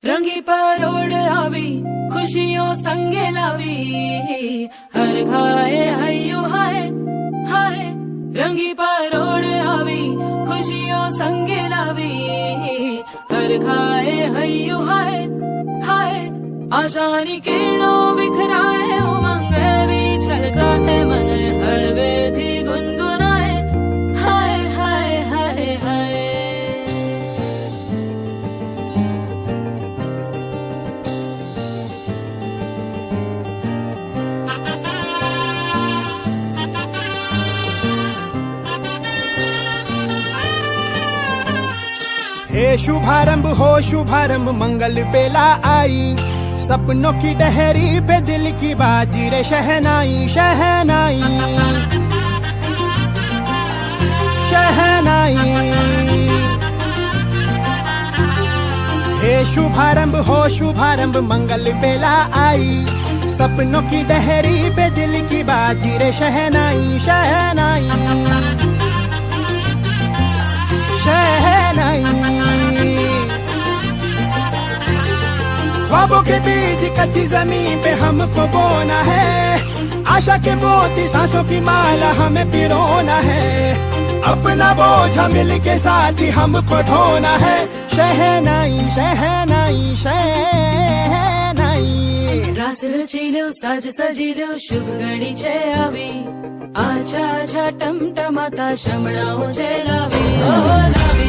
रंगी परोड़ आवी खुशियों संगे लावी हर घाए हयो हाय हाय रंगी परोड़ आवी खुशियों संगे लावी हर घाए हयो हाय हाय आशानी किरणों बिखराए उमंग भी छलकाए मन हळवे थी गुनगुनाए हाय हाय हाय हाय हे शुभारंभ हो शुभारंभ मंगल बेला आई सपनों की डहरी पे दिल की बाजी रे शहनाई शहनाई शहनाई हे शुभारंभ हो शुभारंभ मंगल बेला आई सपनों की डहरी पे दिल की बाजी रे शहनाई शहनाई शहनाई ख्वाबों के बीच कच्ची जमीन पे हमको बोना है आशा के मोती सांसों की माला हमें पिरोना है अपना बोझ मिल के साथ ही हमको ढोना है शहनाई शहनाई शहनाई रास रचिलो साज सजिलो शुभ घड़ी छे आवी आछा आछा टमटमाता शमणाओ छे लावी ओ लावी